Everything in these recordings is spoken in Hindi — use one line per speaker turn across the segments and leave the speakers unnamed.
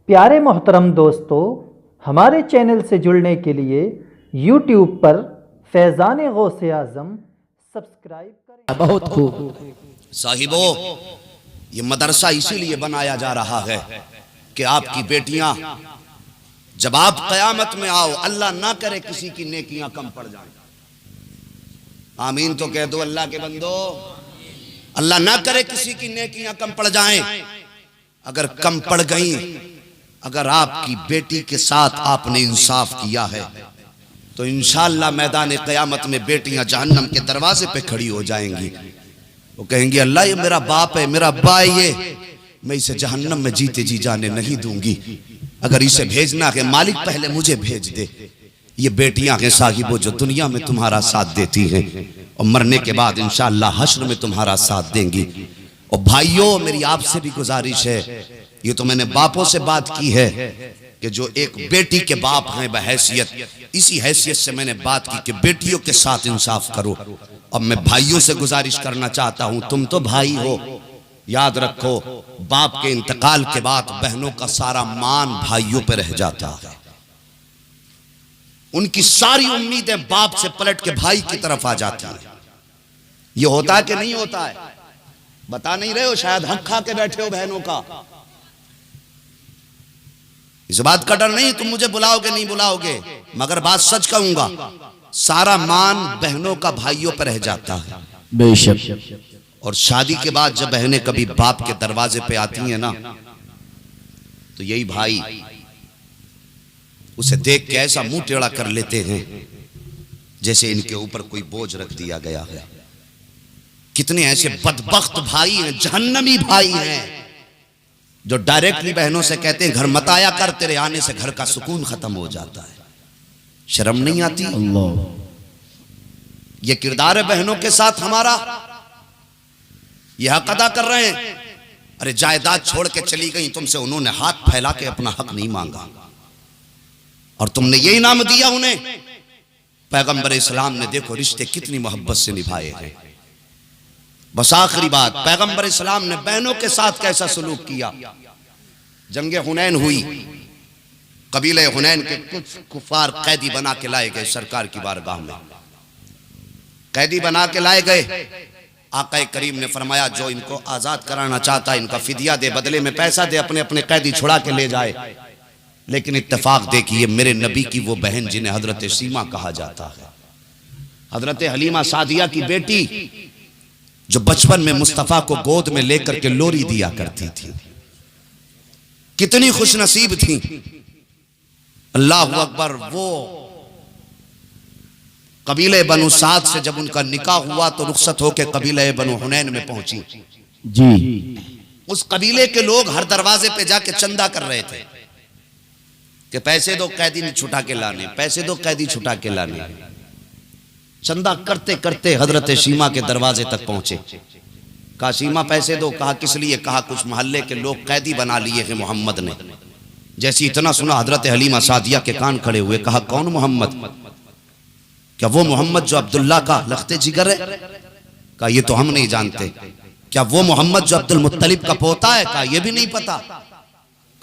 प्यारे मोहतरम दोस्तों, हमारे चैनल से जुड़ने के लिए YouTube पर फैज़ान गौसे आज़म सब्सक्राइब करें।
बहुत खूब
साहिबो, ये मदरसा इसीलिए बनाया जा रहा है कि आपकी बेटियां जब आप कयामत में आओ, अल्लाह ना करे किसी की नेकियां कम पड़ जाएं। आमीन तो कह दो अल्लाह के बंदो। अल्लाह ना करे किसी की नेकियां कम पड़ जाएं। अगर कम पड़ गई, अगर आपकी बेटी के साथ आपने इंसाफ किया है तो इंशाअल्लाह मैदान क़यामत में बेटियां जहन्नम के दरवाजे पे खड़ी हो जाएंगी। वो कहेंगी अल्लाह ये मेरा बाप है, मेरा अब्बा है, ये मैं इसे जहन्नम में जीते जी जाने नहीं दूंगी। अगर इसे भेजना है मालिक पहले मुझे भेज दे। ये बेटियां हैं साहिबो जो दुनिया में तुम्हारा साथ देती हैं और मरने के बाद इंशाअल्लाह हश्र में तुम्हारा साथ देंगी। और भाइयों, मेरी आपसे भी गुजारिश है, ये तो मैंने बापों से बात की है कि जो एक बेटी के बाप हैं बहैसियत, इसी हैसियत से मैंने बात की कि बेटियों के साथ इंसाफ करो। अब मैं भाइयों से गुजारिश करना चाहता हूं, तुम तो भाई हो, याद रखो बाप के इंतकाल के बाद बहनों का सारा मान भाइयों पे रह जाता है। उनकी सारी उम्मीदें बाप से पलट के भाई की तरफ आ जाती है। ये होता है कि नहीं होता है? बता नहीं रहे हो, शायद हक खा के बैठे हो बहनों का। इस बात का डर नहीं तुम मुझे बुलाओगे नहीं बुलाओगे, मगर बात सच कहूंगा, सारा मान बहनों का भाइयों पर रह जाता है
बेशक।
और शादी के बाद जब बहनें कभी बाप के दरवाजे पे आती हैं ना, तो यही भाई उसे देख के ऐसा मुंह टेढ़ा कर लेते हैं जैसे इनके ऊपर कोई बोझ रख दिया गया है। कितने ऐसे बदबख्त भाई हैं, जहन्नमी भाई हैं, जो डायरेक्टली बहनों से कहते हैं घर मत आया कर, तेरे आने से घर का सुकून खत्म हो जाता है। शर्म नहीं आती?
अल्लाह,
ये किरदार है बहनों के साथ हमारा। यह हक अदा कर रहे हैं। अरे जायदाद छोड़ के चली गई तुमसे, उन्होंने हाथ फैला के अपना हक नहीं मांगा और तुमने ये इनाम दिया उन्हें। पैगंबर इस्लाम ने देखो रिश्ते कितनी मोहब्बत से निभाए हैं। बस आखिरी बात, पैगंबर इस्लाम ने बहनों के साथ कैसा सलूक किया। जंगे हुनैन हुई, कबीले हुनैन के कुछ कुफार कैदी बना के लाए गए सरकार की बारगाह में। कैदी बना के लाए गए, आका करीम ने फरमाया जो इनको आजाद कराना चाहता है इनका फिदिया दे, बदले में पैसा दे, अपने अपने कैदी छुड़ा के ले जाए। लेकिन इत्तेफाक देखिए, मेरे नबी की वो बहन जिन्हें हजरत सीमा कहा जाता है, हजरत हलीमा सादिया की बेटी, जो बचपन में मुस्तफा को गोद में लेकर के लोरी दिया करती थी, कितनी खुशनसीब थी। अल्लाह अकबर। वो कबीले बनु साद से जब उनका निकाह हुआ तो रुखसत होकर कबीले बनु हुनैन में पहुंची
जी।
उस कबीले के लोग हर दरवाजे पे जाके चंदा कर रहे थे कि पैसे दो कैदी छुटा के लाने, पैसे दो कैदी छुटा के लाने। चंदा करते करते हजरत सीमा के दरवाजे तक पहुंचे। कहा सीमा पैसे दो। कहा किस लिए? कहा कुछ मोहल्ले के लोग कैदी बना लिए हैं मोहम्मद ने। जैसे इतना सुना हजरत हलीमा सादिया के कान खड़े हुए। कहा कौन मोहम्मद? क्या वो मोहम्मद जो अब्दुल्ला का लख्ते जिगर है? कहा ये तो हम नहीं जानते। क्या वो मोहम्मद जो अब्दुल मुत्तलिब का पोता है? कहा ये भी नहीं पता।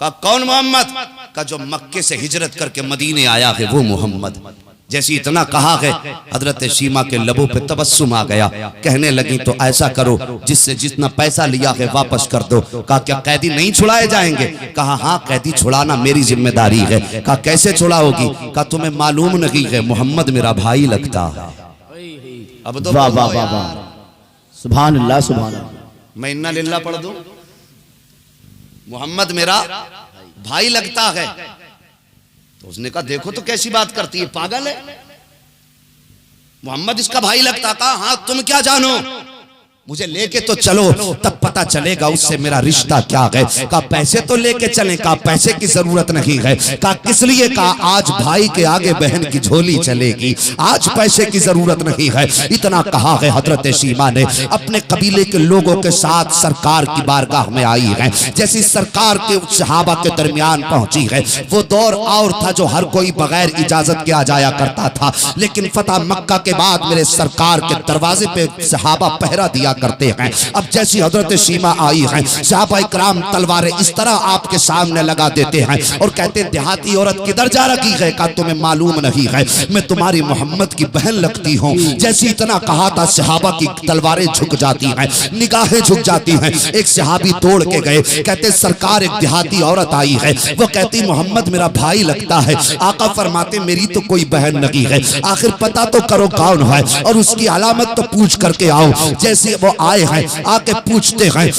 कहा कौन मोहम्मद? का जो मक्के से हिजरत करके मदीने आया है वो मोहम्मद। जैसे इतना कहा है हजरत सीमा के लबों पे तबस्सुम आ गया। कहने लगी तो ऐसा करो जिससे जितना पैसा लिया है वापस कर दो। कहा क्या कैदी नहीं छुड़ाए जाएंगे? कहा हाँ कैदी छुड़ाना मेरी जिम्मेदारी है। कहा कैसे छुड़ाओगी? कहा तुम्हें मालूम नहीं है मोहम्मद मेरा भाई लगता है। अब तो
वाह वाह वाह वाह, सुभान अल्लाह सुभान अल्लाह।
मैं इन्ना लिल्लाह पढ़ दूं? मोहम्मद मेरा भाई लगता है। तो उसने कहा देखो तो कैसी बात करती है, पागल है, मोहम्मद इसका भाई लगता। कहा हाँ तुम क्या जानो, मुझे लेके तो चलो तब पता चलेगा उससे मेरा रिश्ता क्या है। कहा पैसे तो लेके चलें। कहा पैसे की जरूरत नहीं है। कहा किस लिए? कहा आज भाई के आगे बहन की झोली चलेगी, आज पैसे की जरूरत नहीं है। इतना कहा है हजरत सीमा ने अपने कबीले के लोगों के साथ सरकार की बारगाह में आई है। जैसी सरकार के सहाबा के दरमियान पहुंची है, वो दौर और था जो हर कोई बगैर इजाजत के आ जाया करता था। लेकिन फतह मक्का के बाद मेरे सरकार के दरवाजे पे सहाबा पहरा दिया करते हैं। अब जैसी हजरत सीमा आई है, सहाबा इकराम तलवारें इस तरह आपके सामने लगा देते हैं और कहते हैं देहाती औरत किधर जा रखी है? का तुम्हें मालूम नहीं है मैं तुम्हारी मोहम्मद की बहन लगती हूँ। जैसे इतना कहा था सहाबा की तलवारें झुक जाती हैं, निगाहें झुक जाती हैं। एक सहाबी दौड़ के गए, कहते सरकार एक देहाती औरत आई है, वो कहती मोहम्मद मेरा भाई लगता है। आका फरमाते मेरी तो कोई बहन नहीं है, आखिर पता तो करो कौन है और उसकी अलामत तो पूछ करके आओ। जैसे वो आए हैं, आके पूछते हैं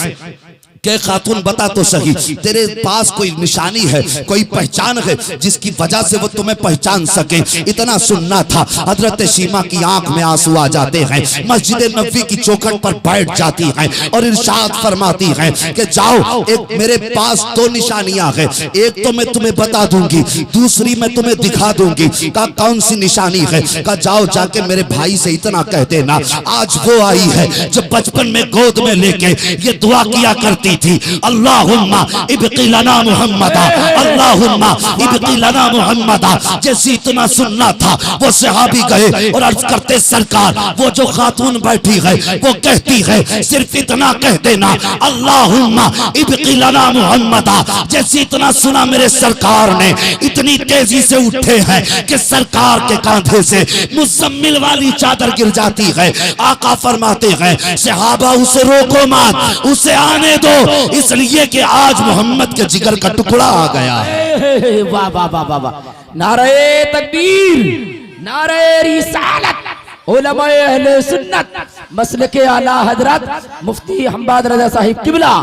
के खातून बता तो सही तेरे पास कोई निशानी है, कोई पहचान है जिसकी वजह से वो तुम्हें पहचान सके। इतना सुनना था, हजरत सीमा की आंख में आंसू आ जाते हैं, मस्जिद नबवी की चौखट पर बैठ जाती हैं और इरशाद फरमाती हैं कि जाओ एक मेरे पास दो निशानियां हैं, एक तो मैं तुम्हें बता दूंगी, दूसरी मैं तुम्हें दिखा दूंगी। का कौन सी निशानी है? का जाओ जाके मेरे भाई से इतना कह देना आज वो आई है जो बचपन में गोद में लेके ये दुआ किया करती थी, अल्लाहुम्मा इब्की लना मुहम्मदा, अल्लाहुम्मा इब्की लना मुहम्मदा। जैसे इतना सुनना था, वो सहाबी गए और अर्ज करते सरकार वो जो खातून बैठी है वो कहती है सिर्फ इतना कह देना अल्लाहुम्मा इब्की लना मुहम्मदा। जैसे इतना सुना मेरे सरकार ने इतनी तेजी से उठे हैं कि सरकार के कांधे से मुज़म्मिल वाली चादर गिर जाती है। आका फरमाते हैं सहाबा उसे रोको मत, उसे आने दो, इसलिए कि आज मोहम्मद के जिगर का टुकड़ा आ गया है।
वाह वाह वाह वाह वाह, नारे तकबीर, नारे रिसालत, उलमाए अहले सुन्नत, मसलके आला हजरत मुफ्ती हम्बाद रज़ा साहिब किबला।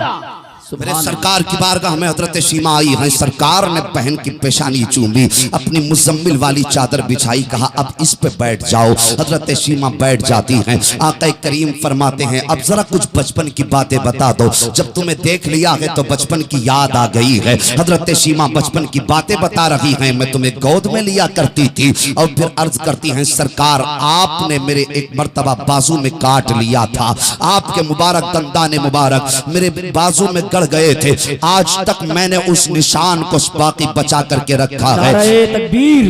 मेरे सरकार की बारगाह में हजरत सीमा आई है, सरकार ने बहन की पेशानी चूमी, अपनी मुज़म्मिल वाली चादर बिछाई, कहा अब इस पे बैठ जाओ। हजरत सीमा बैठ जाती हैं। आका करीम फरमाते हैं अब जरा कुछ बचपन की बातें बता दो, जब तुम्हें देख लिया है तो बचपन की याद आ गई है। हजरत सीमा बचपन की बातें बता रही हैं, मैं तुम्हें गोद में लिया करती थी। और फिर अर्ज करती हैं सरकार आपने मेरे एक मर्तबा बाजू में काट लिया था, आपके मुबारक दंदाने मुबारक मेरे बाजू में गए थे, आज तक मैंने उस निशान को बाकी बचा करके रखा है।
नारे तकबीर,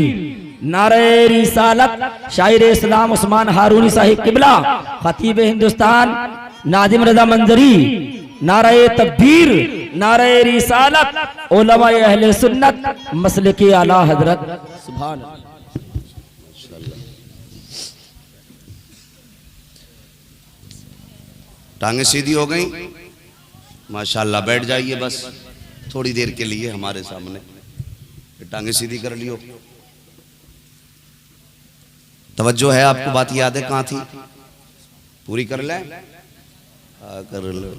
नारे रिसालत, शायर इस्लाम उस्मान हारूनी साहिब किबला, खतीब हिंदुस्तान नादिम रज़ा मंजरी। नारे तकबीर, नारे रिसालत, उलमाए अहले सुन्नत, मसलके आला हजरत। सुभान अल्लाह।
टांगे सीधी हो गई माशाल्लाह, बैठ जाइए बस थोड़ी देर के लिए हमारे सामने, टांगे सीधी कर लियो। तवज्जो है आपको, बात याद है कहाँ थी? पूरी कर ले, कर लो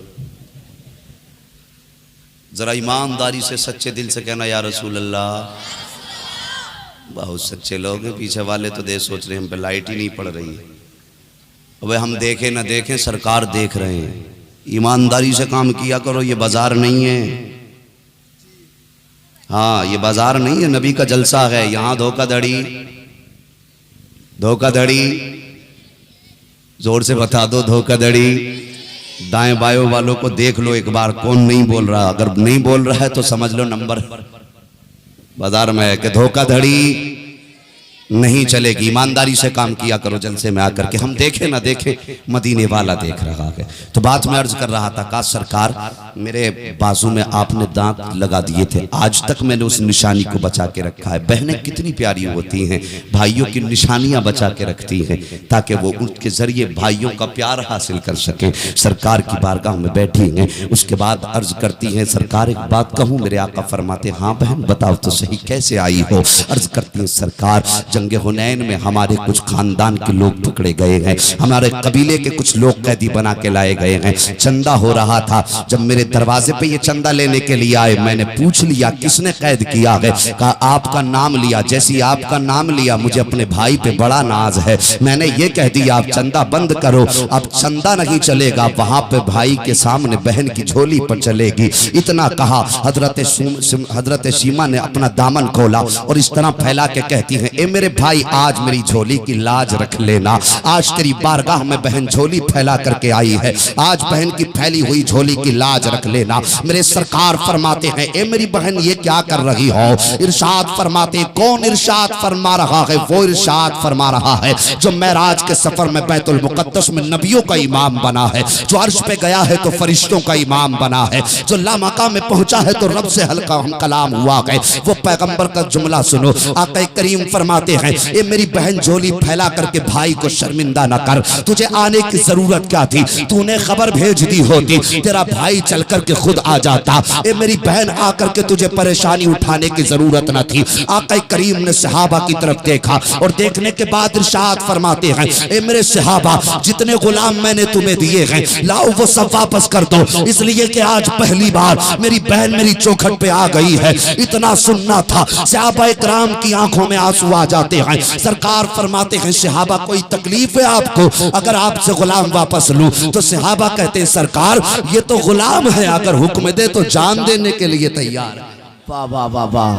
जरा ईमानदारी से सच्चे दिल से कहना या रसूल अल्लाह। बहुत सच्चे लोग हैं, पीछे वाले तो देख सोच रहे हैं हम पे लाइट ही नहीं पड़ रही है। अब हम देखें ना देखें सरकार देख रहे हैं, ईमानदारी से काम किया करो, ये बाजार नहीं है। हाँ ये बाजार नहीं है, नबी का जलसा है। यहां धोखाधड़ी, धोखाधड़ी जोर से बता दो, धोखाधड़ी। दाएं बाएं वालों को देख लो एक बार कौन नहीं बोल रहा, अगर नहीं बोल रहा है तो समझ लो नंबर बाजार में है कि धोखाधड़ी नहीं चलेगी। ईमानदारी से काम किया करो जलसे में आकर के, हम देखे ना देखे मदीने वाला देख रहा है। तो बात में अर्ज कर रहा था, का सरकार मेरे बाजू में आपने दांत लगा दिए थे, आज तक मैंने उस निशानी को बचा के रखा है। बहनें कितनी प्यारी होती हैं, भाइयों की निशानियां बचा के रखती हैं ताकि वो उनके जरिए भाइयों का प्यार हासिल कर सके। सरकार की बारगाह में बैठी हैं, उसके बाद अर्ज करती हैं सरकार एक बात कहूँ? मेरे आका फरमाते हाँ बहन बताओ तो सही कैसे आई हो? अर्ज करती हैं सरकार जंगे हुनैन में हमारे कुछ खानदान के लोग पकड़े गए हैं, हमारे कबीले के कुछ लोग कैदी बना के लाए गए हैं। चंदा हो रहा था, जब मेरे दरवाजे पे ये चंदा लेने के लिए आए, मैंने पूछ लिया किसने कैद किया है? कहा आपका नाम लिया। जैसी आपका नाम लिया मुझे अपने भाई पे बड़ा नाज है, मैंने ये कह दिया आप चंदा बंद करो, अब चंदा नहीं चलेगा, वहां पे भाई के सामने बहन की झोली पर चलेगी। इतना कहा हजरत सीमा ने अपना दामन खोला और इस तरह फैला के कहती है ए मेरे मेरे भाई आज मेरी झोली की लाज रख लेना। आज तेरी बारगाह में बहन झोली फैला करके आई है, आज बहन की फैली हुई झोली की लाज रख लेना। मेरे सरकार फरमाते हैं, ए मेरी बहन ये क्या कर रही हो? इरशाद फरमाते, कौन इरशाद फरमा रहा है? वो इरशाद फरमा रहा है जो मेराज के सफर में बैतुल मुकद्दस में नबियों का इमाम बना है, जो अर्श पे गया है तो फरिश्तों का इमाम बना है, जो लामका में पहुंचा है तो रब से हल्का हम कलाम हुआ गए। वो पैगंबर का जुमला सुनो, आका करीम फरमाते हैं, ए मेरी बहन झोली फैला करके भाई को शर्मिंदा न कर। तुझे आने की जरूरत क्या थी? तूने खबर भेज दी होती, तेरा भाई चल करके खुद आ जाता। ए मेरी बहन आकर के तुझे परेशानी उठाने की जरूरत न थी। आका करीम ने सहाबा की तरफ देखा और देखने के बाद इरशाद फरमाते हैं, ए मेरे सहाबा, जितने गुलाम मैंने तुम्हें दिए हैं लाओ वो सब वापस कर दो, इसलिए कि आज पहली बार मेरी बहन मेरी चौखट पे आ गई है। इतना सुनना था, सहाबा इकराम की आंखों में आंसू आ जाते हैं। सरकार फरमाते हैं, सहाबा कोई तकलीफ है आपको अगर आपसे गुलाम वापस लूं? तो सहाबा कहते हैं, सरकार ये तो गुलाम है, अगर हुक्म दे तो जान देने के लिए तैयार है।
वाह वाह वाह वाह,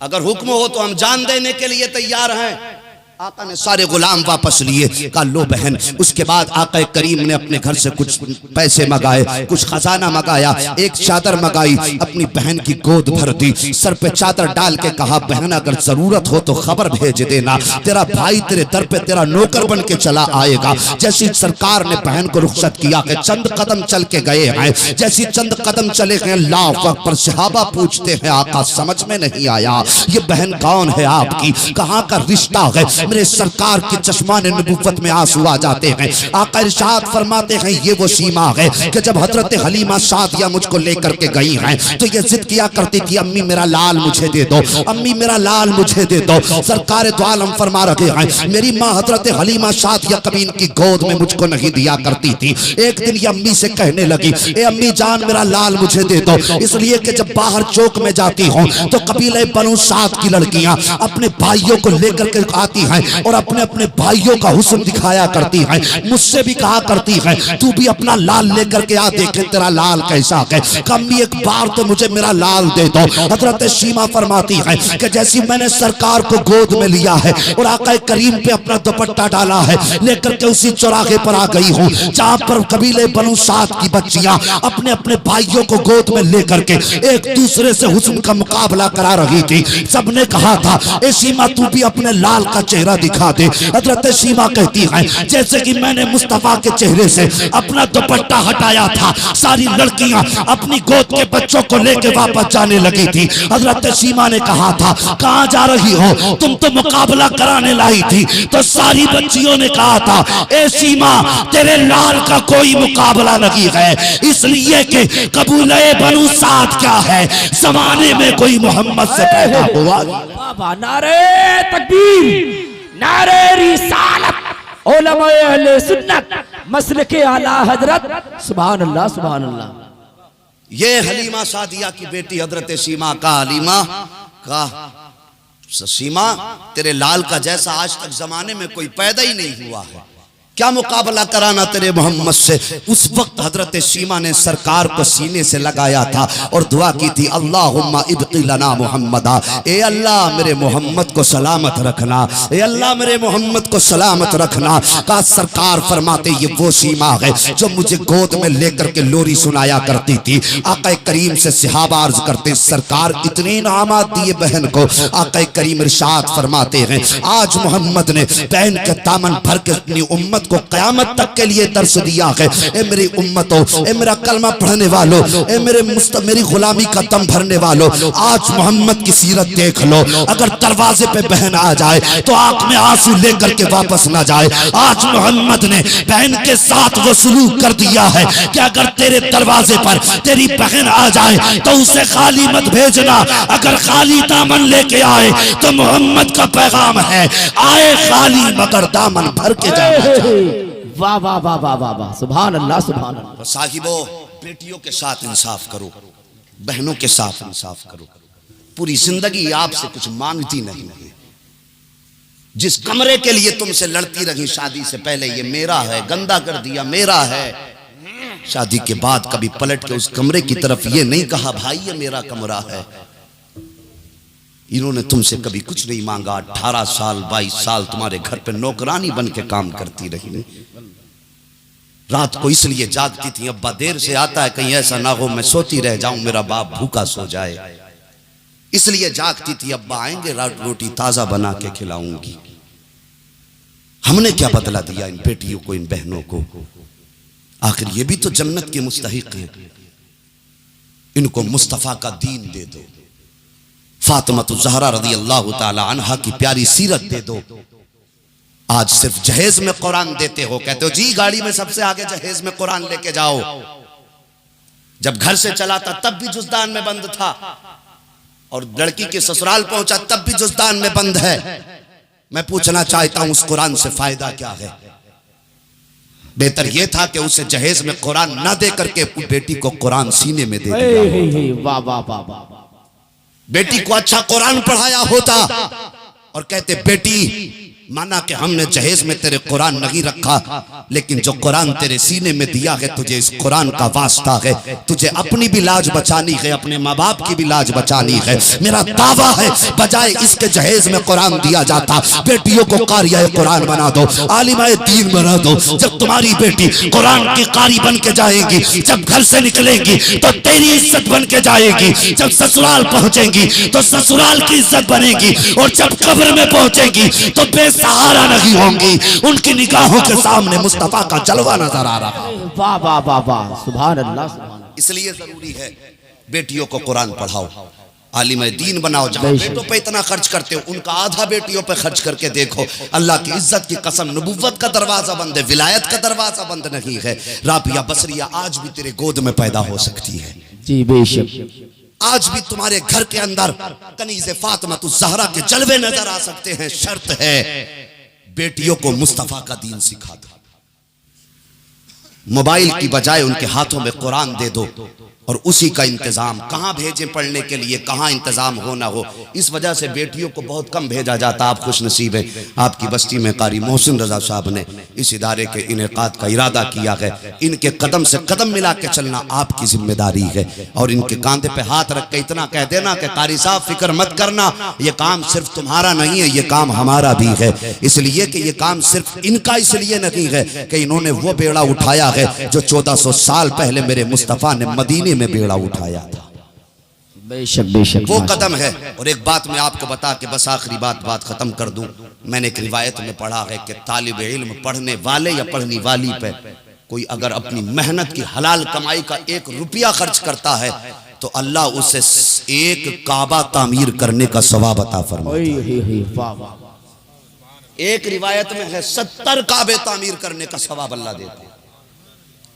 अगर हुक्म हो तो हम जान देने के लिए तैयार हैं। आका ने सारे गुलाम वापस लिए। कहा लो बहन। उसके बाद आका करीम ने अपने घर से कुछ पैसे मंगाए, कुछ खजाना मंगाया, एक चादर मंगाई, अपनी बहन की गोद भर दी, सर पे चादर डाल के कहा, बहन अगर जरूरत हो तो खबर भेज देना, तेरा भाई तेरे दर पे तेरा नौकर बन के चला आएगा। जैसी सरकार ने बहन को रुखसत किया कि चंद कदम चल के गए हैं, जैसी चंद कदम चले गए, अल्लाह अकबर, सहाबा पूछते हैं, आका समझ में नहीं आया ये बहन कौन है आपकी, कहाँ का रिश्ता है? मेरे सरकार की चश्माने नबुव्वत में आंसू आ जाते हैं। आका इरशाद फरमाते हैं, ये वो सीमा है कि जब हजरत हलीमा सादिया मुझको लेकर के गई हैं तो ये जिद किया करती थी, अम्मी मेरा लाल मुझे दे दो, अम्मी मेरा लाल मुझे दे दो। सरकार दो आलम फरमा रहे हैं, मेरी माँ हजरत हलीमा सादिया कभी इनकी गोद में मुझको नहीं दिया करती थी। एक दिन ये अम्मी से कहने लगी, ए अम्मी जान मेरा लाल मुझे दे दो, इसलिए कि जब बाहर चौक में जाती हूँ तो कबीले बनु साद की लड़कियां अपने भाइयों को लेकर के आती हैं और अपने अपने भाइयों का हुस्न दिखाया करती हैं। मुझसे भी कहा करती हैं, तू भी अपना लाल लेकर के आ, देखे तेरा लाल कैसा है। कम्मी एक बार तो मुझे मेरा लाल दे दो। हजरत शीमा फरमाती है कि जैसी मैंने सरकार को गोद में लिया है और आका करीम पे अपना दुपट्टा डाला है, लेकर के उसी चौराहे पर आ गई हूँ जहाँ पर कबीले बनु साद की बच्चियां अपने अपने भाइयों को गोद में लेकर के एक दूसरे से हुस्न का मुकाबला करा रही थी। सबने कहा था, ए शीमा तू भी अपने लाल का चेहरा दिखा दे। हजरत शीमा कहती है, जैसे कि मैंने मुस्तफा के चेहरे से अपना दुपट्टा हटाया था, सारी लड़कियां अपनी गोद के बच्चों को लेके वापस जाने लगी थी। हजरत शीमा ने कहा था, कहां जा रही हो? तुम तो मुकाबला कराने लाई थी। तो सारी बच्चियों ने कहा था, ए शीमा तेरे लाल का कोई मुकाबला नहीं है, इसलिए कि कबूले बनु साद क्या है, जमाने में कोई मोहम्मद से पैदा हुआ।
नारे तकबीर, नारे रिसालत, उलमाए अहले सुन्नत, मसलके आला हजरत, सुभान अल्लाह सुभान अल्लाह।
ये हलीमा सादिया की बेटी हजरत सीमा का, हलीमा का, सीमा तेरे लाल का जैसा आज तक जमाने में कोई पैदा ही नहीं हुआ है, क्या मुकाबला कराना तेरे मोहम्मद से। उस वक्त हजरत सीमा ने सरकार को सीने से लगाया था और दुआ की थी, अल्लाहुम्मा इब्क़ी लना मुहम्मदा, ए अल्लाह मेरे मोहम्मद को सलामत रखना, ए अल्लाह मेरे मोहम्मद को सलामत रखना। का सरकार फरमाते, ये वो सीमा है जो मुझे गोद में लेकर के लोरी सुनाया करती थी। आका करीम से सहाबा अर्ज करते, सरकार इतने इनामात दिए बहन को। आका करीम इरशाद फरमाते हैं, आज मोहम्मद ने बहन के दामन भर के अपनी उम्मत को कयामत तक के लिए दर्श दिया है। ए मेरी उम्मतों, ए मेरा कलमा पढ़ने वालों, ए मेरी गुलामी का दम भरने वालों, आज मोहम्मद की सीरत देख लो। अगर दरवाजे पे बहन आ जाए तो आंख में आंसू लेकर के वापस ना जाए। आज मोहम्मद ने बहन के साथ वो सलूक कर दिया है कि अगर तेरे दरवाजे पर तेरी बहन आ जाए तो उसे खाली मत भेजना। अगर खाली दामन लेके आए तो मोहम्मद का पैगाम है, आए खाली मगर दामन भर के जाना।
वाह वाह वाह वाह वाह वाह, सुभान अल्लाह सुभान अल्लाह।
साहिबो, बेटियों के साथ इंसाफ करो, बहनों के साथ इंसाफ करो। पूरी जिंदगी आपसे कुछ मांगती नहीं है। जिस कमरे के लिए तुमसे लड़ती रही शादी से पहले, ये मेरा है, गंदा कर दिया, मेरा है। शादी के बाद कभी पलट के उस कमरे की तरफ ये नहीं कहा, भाई ये मेरा कमरा है। इन्होंने तुमसे कभी कुछ नहीं मांगा, 18 साल 22 साल तुम्हारे घर पे नौकरानी बन के काम करती रही। रात को इसलिए जागती थी, अब्बा देर से आता है, कहीं ऐसा ना हो मैं सोती रह जाऊं, मेरा बाप भूखा सो जाए, इसलिए जागती थी, अब्बा आएंगे रोटी ताजा बना के खिलाऊंगी। हमने क्या बदला दिया इन बेटियों को, इन बहनों को? आखिर ये भी तो जन्नत के मुस्तहिक हैं। इनको मुस्तफा का दीन दे दो, फातिमा ज़हरा रज़ी अल्लाह ताला अन्हा की प्यारी सीरत दे दो। आज सिर्फ जहेज में कुरान देते हो, कहते हो जी गाड़ी में सबसे आगे जहेज में कुरान लेके जाओ। जब घर से चला था तब भी जुज़दान में बंद था, और लड़की के ससुराल पहुंचा तब भी जुज़दान में बंद है। मैं पूछना चाहता हूं उस कुरान से फायदा क्या है? बेहतर यह था कि उसे जहेज में कुरान ना दे करके बेटी को कुरान सीने में दे दिया।
वाह वाह वाह वाह।
बेटी को अच्छा कुरान पढ़ाया होता और कहते बेटी माना कि हमने जहेज में तेरे कुरान नहीं रखा, लेकिन जो कुरान तेरे सीने में दिया है तुझे इस कुरान का वास्ता है, तुझे अपनी भी लाज बचानी है, अपने माँ बाप की भी लाज बचानी है। मेरा दावा है बजाय इसके जहेज में कुरान दिया जाता, बेटियों को कारिया कुरान बना दो, आलिमाए दीन बना दो। जब तुम्हारी बेटी कुरान की कारी बन के जाएगी, जब घर से निकलेगी तो तेरी इज्जत बन के जाएगी, जब ससुराल पहुंचेंगी तो ससुराल की इज्जत बनेगी, और जब कब्र में पहुंचेगी तो सहारा नहीं होंगी। उनकी निगाहों के सामने मुस्तफा का जलवा नजर आ रहा है।
वाह वाह वाह वाह, सुभान अल्लाह।
इसलिए जरूरी है बेटियों को कुरान पढ़ाओ, आलिम दीन बनाओ। जहां बेटों पे इतना खर्च करते हो उनका आधा बेटियों पे खर्च करके देखो। अल्लाह की इज्जत की कसम, नबुव्वत का दरवाजा बंद है, विलायत का दरवाजा बंद नहीं है। राबिया बसरिया आज भी तेरे गोद में पैदा हो सकती है
जी, बेशक।
आज भी तुम्हारे घर के अंदर कनीज़े फातिमा ज़हरा के जलवे नजर आ सकते हैं। शर्त है बेटियों को मुस्तफा का दीन सिखा दो। मोबाइल की बजाय उनके हाथों में कुरान दे दो, और उसी का इंतजाम कहाँ भेजें पढ़ने के लिए, कहाँ इंतजाम हो ना हो। इस वजह से बेटियों को बहुत कम भेजा जाता। आप खुश नसीब हैं, आपकी बस्ती में कारी मोहसिन रजा साहब ने इस इदारे के इनेकाद का इरादा किया है। इनके कदम से कदम मिला के चलना आपकी जिम्मेदारी है, और इनके कांधे पे हाथ रख के इतना कह देना कि कारी साहब फिक्र मत करना, ये काम सिर्फ तुम्हारा नहीं है, ये काम हमारा भी है। इसलिए कि ये काम सिर्फ इनका इसलिए नहीं है कि इन्होंने वो बेड़ा उठाया है जो 1400 साल पहले मेरे मुस्तफा ने मदीने में बेड़ा उठाया था।
बेशक बेशक,
वो कदम है। और एक बात मैं आपको बता के बस आखिरी बात खत्म कर दूं। मैंने एक रिवायत में पढ़ा है कि तालिब इल्म पढ़ने वाले या पढ़ने वाली पे कोई अगर अपनी मेहनत की हलाल कमाई का 1 रुपया खर्च करता है तो अल्लाह उसे 1 काबा तामीर करने का सवाब अता फरमाता है। एक रिवायत में है 70 काबे तामीर करने का सवाब अल्लाह देता है।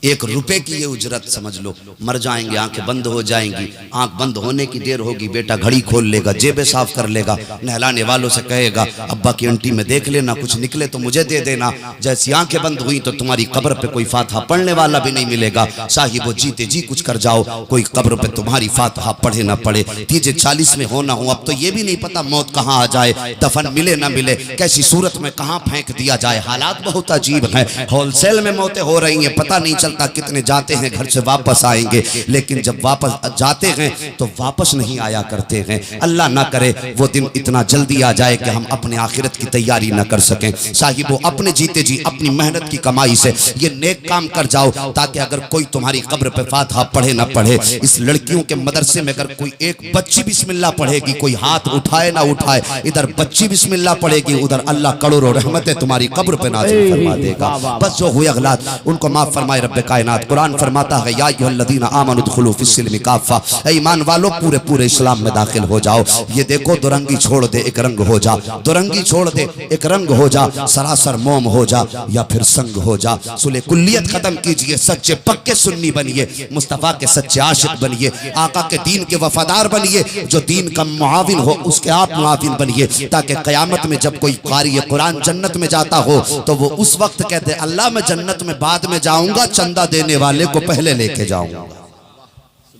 1 रुपए की ये उजरत समझ लो। मर जाएंगे, आंखें बंद हो जाएंगी, आंख बंद होने की देर होगी, बेटा घड़ी खोल लेगा, जेबें साफ कर लेगा, नहलाने वालों से कहेगा अब्बा की अंटी में देख लेना, कुछ निकले तो मुझे दे देना। जैसी आंखें बंद हुई तो तुम्हारी कब्र पे कोई फातिहा पढ़ने वाला भी नहीं मिलेगा। साहिबो जीते जी कुछ कर जाओ, कोई कब्र पे तुम्हारी फातिहा पढ़े ना पढ़े। तीजे 40 में होना हो, अब तो ये भी नहीं पता मौत कहाँ आ जाए, दफन मिले ना मिले, कैसी सूरत में कहाँ फेंक दिया जाए। हालात बहुत अजीब हैं, होलसेल में मौतें हो रही हैं, पता नहीं कितने जाते हैं घर से वापस आएंगे, लेकिन जब वापस जाते हैं तो वापस नहीं आया करते हैं। अल्लाह ना करे वो दिन इतना जल्दी आ जाए कि हम अपने आखिरत की तैयारी ना कर सकें। साहिबो अपने जीते जी अपनी मेहनत की कमाई से ये नेक काम कर जाओ, ताकि अगर कोई तुम्हारी कब्र पे फातिहा पढ़े ना पढ़े, इस लड़कियों के मदरसे में अगर कोई एक बच्ची बिस्मिल्लाह पढ़ेगी, कोई हाथ उठाए ना उठाए, इधर बच्ची बिस्मिल्लाह पढ़ेगी, उधर अल्लाह करोड़ों रहमतें तुम्हारी कब्र पे नाज़िल फरमा देगा। बस जो हुए अगलात उनको माफ फरमाए रब्बे कायनात। कुरान फरमाता है या अय्युहल्लज़ीना आमनु दुखुलू फिस्सिल्मि काफ़ा, ऐ ईमान वालों पूरे पूरे इस्लाम में दाखिल हो जाओ। ये देखो दुरंगी छोड़ दे एक रंग हो जा, दुरंगी छोड़ दे एक रंग हो जा, सरासर मोम हो जा या फिर संग हो जा। सुले कुल्लियत खत्म कीजिए, सच्चे पक्के सुन्नी बनिए, मुस्तफा के सच्चे आशिक बनिए, आका के दीन के वफादार बनिए, जो दीन का मुआविन हो उसके आप मुआविन बनिए, ताकि क़यामत में जब कोई कारी कुरान जन्नत में जाता हो तो वो उस वक्त कहते अल्लाह मैं जन्नत में बाद में जाऊंगा, चंदा देने वाले को पहले लेके जाऊंगा।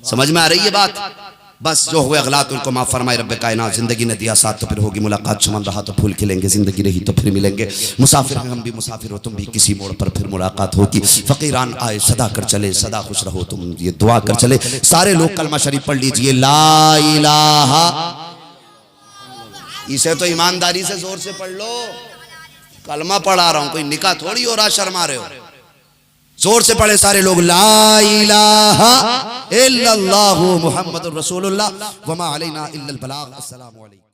समझ में आ रही है बात? बस जो हुए अगलात उनको माफ फरमाए रब्बे कायनात। जिंदगी ने दिया साथ तो फिर होगी मुलाकात, चमन रहा तो फूल खिलेंगे, जिंदगी रही तो फिर मिलेंगे। मुसाफिर हैं हम भी, मुसाफिर हो तुम भी, किसी मोड़ पर फिर मुलाकात होगी। फकीरान आए सदा कर चले, सदा खुश रहो तुम, ये दुआ कर चले। सारे लोग कलमा शरीफ पढ़ लीजिए, ला इलाहा इसे तो ईमानदारी से जोर से पढ़ लो। कलमा पढ़ा रहा हूं, कोई निकाह थोड़ी हो रहा, शर्मा रहे हो। जोर से पढ़े सारे लोग, ला इलाहा इल्लल्लाहु मुहम्मदुर रसूलुल्लाह वमा अलैना इल्लल बलाग। अस्सलामु अलैकुम।